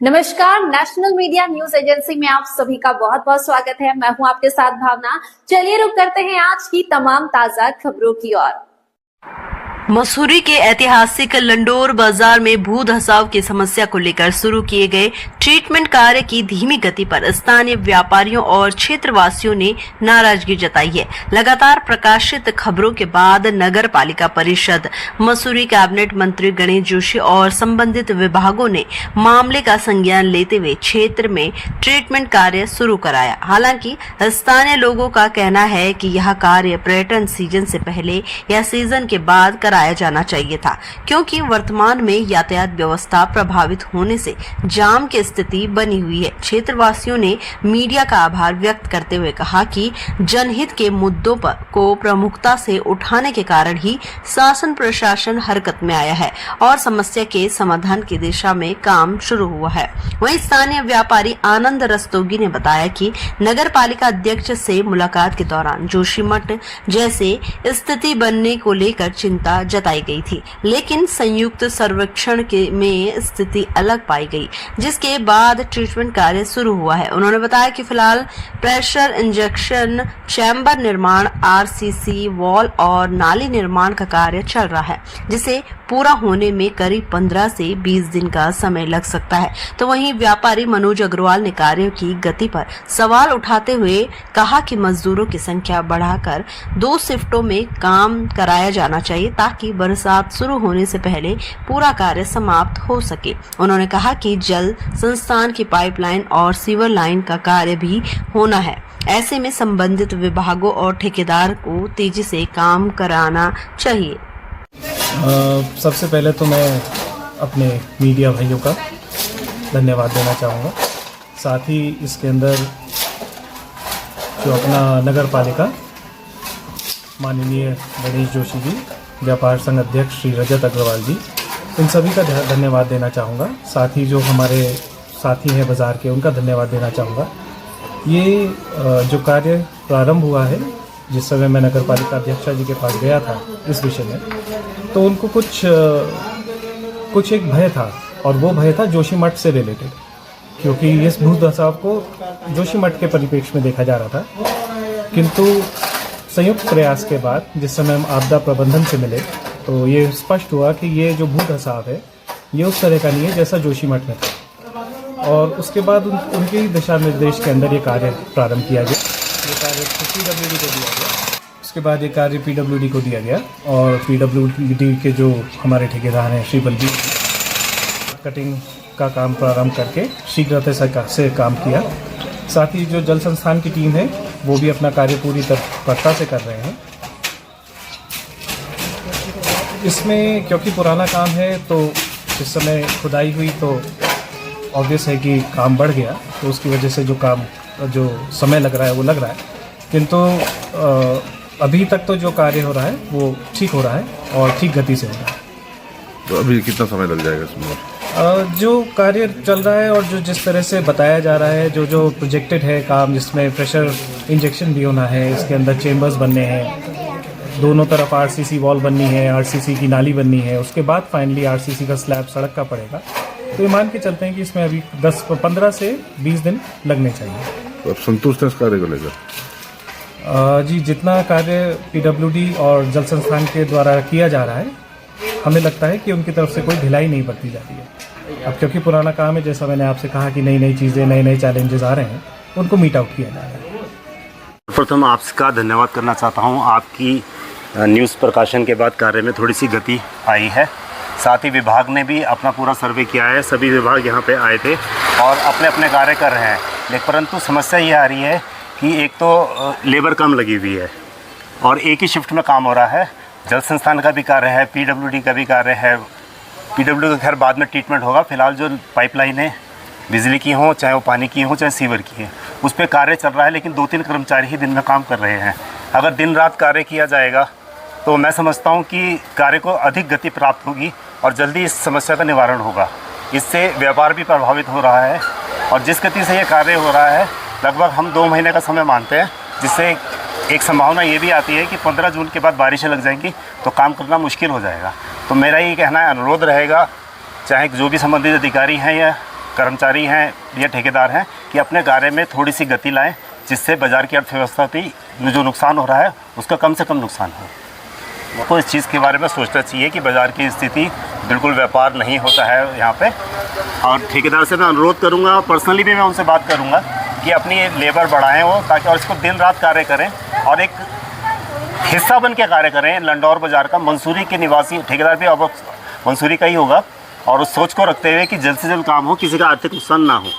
नमस्कार, national media news agency में आप सभी का बहुत बहुत स्वागत है। मैं हूं आपके साथ भावना। चलिए रुक करते हैं आज की तमाम ताजा खबरों की ओर। मसूरी के ऐतिहासिक लंडोर बाजार में भू धसाव की समस्या को लेकर शुरू किए गए ट्रीटमेंट कार्य की धीमी गति पर स्थानीय व्यापारियों और क्षेत्रवासियों ने नाराजगी जताई है। लगातार प्रकाशित खबरों के बाद नगर पालिका परिषद, मसूरी कैबिनेट मंत्री गणेश जोशी और संबंधित विभागों ने मामले का संज्ञान लेते हुए क्षेत्र में ट्रीटमेंट कार्य शुरू कराया। हालांकि स्थानीय लोगों का कहना है कि यह कार्य पर्यटन सीजन से पहले या सीजन के बाद कराया जाना चाहिए था, क्योंकि वर्तमान में यातायात व्यवस्था प्रभावित होने से जाम की स्थिति बनी हुई है। क्षेत्रवासियों ने मीडिया का आभार व्यक्त करते हुए कहा कि जनहित के मुद्दों को प्रमुखता से उठाने के कारण ही शासन प्रशासन हरकत में आया है और समस्या के समाधान की दिशा में काम शुरू हुआ है। वहीं स्थानीय व्यापारी आनंद रस्तोगी ने बताया कि नगर पालिका अध्यक्ष से मुलाकात के दौरान जोशीमठ जैसे स्थिति बनने को लेकर चिंता जताई गई थी, लेकिन संयुक्त सर्वेक्षण में स्थिति अलग पाई गई, जिसके बाद ट्रीटमेंट कार्य शुरू हुआ है। उन्होंने बताया कि फिलहाल प्रेशर इंजेक्शन चैम्बर निर्माण, आरसीसी वॉल और नाली निर्माण का कार्य चल रहा है, जिसे पूरा होने में करीब 15 से 20 दिन का समय लग सकता है। तो वहीं व्यापारी मनोज अग्रवाल ने कार्यों की गति पर सवाल उठाते हुए कहा कि मजदूरों की संख्या बढ़ाकर 2 शिफ्टों में काम कराया जाना चाहिए, ताकि बरसात शुरू होने से पहले पूरा कार्य समाप्त हो सके। उन्होंने कहा कि जल संस्थान की पाइपलाइन और सीवर लाइन का कार्य भी होना है। ऐसे में संबंधित विभागों और ठेकेदार को तेजी से काम कराना चाहिए। सबसे पहले तो मैं अपने मीडिया भाइयों का धन्यवाद देना चाहूँगा। साथ ही इसके अंदर जो अपना नगर पालिका माननीय गणेश जोशी जी, व्यापार संघ अध्यक्ष श्री रजत अग्रवाल जी, इन सभी का धन्यवाद देना चाहूँगा। साथ ही जो हमारे साथी हैं बाज़ार के, उनका धन्यवाद देना चाहूँगा। ये जो कार्य प्रारंभ हुआ है, जिस समय मैं नगर पालिका अध्यक्ष जी के पास गया था इस विषय में, तो उनको कुछ एक भय था, और वो भय था जोशीमठ से रिलेटेड, क्योंकि इस भू धसाव को जोशीमठ के परिप्रेक्ष्य में देखा जा रहा था। किंतु संयुक्त प्रयास के बाद जिस समय हम आपदा प्रबंधन से मिले, तो ये स्पष्ट हुआ कि ये जो भू धसाव है ये उस तरह का नहीं है जैसा जोशीमठ में था। और उसके बाद उनके ही दिशा निर्देश के अंदर ये कार्य प्रारंभ किया गया। ये कार्य PWD को दिया गया, उसके बाद ये कार्य PWD को दिया गया, और PWD के जो हमारे ठेकेदार हैं श्री बलबीर, कटिंग का काम प्रारंभ करके शीघ्रता से काम किया। साथ ही जो जल संस्थान की टीम है वो भी अपना कार्य पूरी तत्परता से कर रहे हैं। इसमें क्योंकि पुराना काम है, तो इस समय खुदाई हुई तो ऑब्वियस है कि काम बढ़ गया, तो उसकी वजह से जो समय लग रहा है वो लग रहा है। किंतु अभी तक तो जो कार्य हो रहा है वो ठीक हो रहा है और ठीक गति से हो रहा है। तो अभी कितना समय लग जाएगा इसमें? जो कार्य चल रहा है और जो जिस तरह से बताया जा रहा है, जो प्रोजेक्टेड है काम, जिसमें प्रेशर इंजेक्शन भी होना है, इसके अंदर चेम्बर्स बनने हैं, दोनों तरफ आरसीसी वॉल बननी है, आरसीसी की नाली बननी है, उसके बाद फाइनली आरसीसी का स्लैब सड़क का पड़ेगा। तो ये मान के चलते हैं कि इसमें अभी 15 से 20 दिन लगने चाहिए। तो अब संतुष्ट है इस कार्य को लेकर? जी, जितना कार्य PWD और जल संस्थान के द्वारा किया जा रहा है, हमें लगता है कि उनकी तरफ से कोई ढिलाई नहीं बरती जा रही है। अब क्योंकि पुराना काम है, जैसा मैंने आपसे कहा कि नई नई चीज़ें, नए नए चैलेंजेस आ रहे हैं, उनको मीट आउट किया जा रहा है। प्रथम आपका धन्यवाद करना चाहता हूं। आपकी न्यूज़ प्रकाशन के बाद कार्य में थोड़ी सी गति आई है। साथ ही विभाग ने भी अपना पूरा सर्वे किया है, सभी विभाग यहां पे आए थे और अपने अपने कार्य कर रहे हैं। लेकिन परंतु समस्या ये आ रही है कि एक तो लेबर कम लगी हुई है और एक ही शिफ्ट में काम हो रहा है। जल संस्थान का भी कार्य है, PWD का भी कार्य है। PWD का खैर बाद में ट्रीटमेंट होगा। फिलहाल जो पाइपलाइनें बिजली की हों, चाहे वो पानी की हों, चाहे सीवर की है, उस पर कार्य चल रहा है। लेकिन 2-3 कर्मचारी ही दिन में काम कर रहे हैं। अगर दिन रात कार्य किया जाएगा तो मैं समझता हूं कि कार्य को अधिक गति प्राप्त होगी और जल्दी इस समस्या का निवारण होगा। इससे व्यापार भी प्रभावित हो रहा है, और जिस गति से ये कार्य हो रहा है, लगभग हम 2 महीने का समय मानते हैं, जिससे एक संभावना ये भी आती है कि 15 जून के बाद बारिशें लग जाएंगी तो काम करना मुश्किल हो जाएगा। तो मेरा ये कहना है, अनुरोध रहेगा, चाहे जो भी संबंधित अधिकारी हैं या कर्मचारी हैं या ठेकेदार हैं कि अपने कार्य में थोड़ी सी गति लाएं, जिससे बाज़ार की अर्थव्यवस्था पे जो नुकसान हो रहा है उसका कम से कम नुकसान हो। तो इस चीज़ के बारे में सोचना चाहिए कि बाज़ार की स्थिति बिल्कुल व्यापार नहीं होता है यहाँ पे। और ठेकेदार से मैं अनुरोध करूँगा, पर्सनली भी मैं उनसे बात करूँगा कि अपनी लेबर बढ़ाएं वो, ताकि और इसको दिन रात कार्य करें और एक हिस्सा बन के कार्य करें लंडौर बाज़ार का। मंसूरी के निवासी ठेकेदार भी अब मंसूरी का ही होगा, और उस सोच को रखते हुए कि जल्द से जल्द काम हो, किसी का आर्थिक नुकसान ना हो।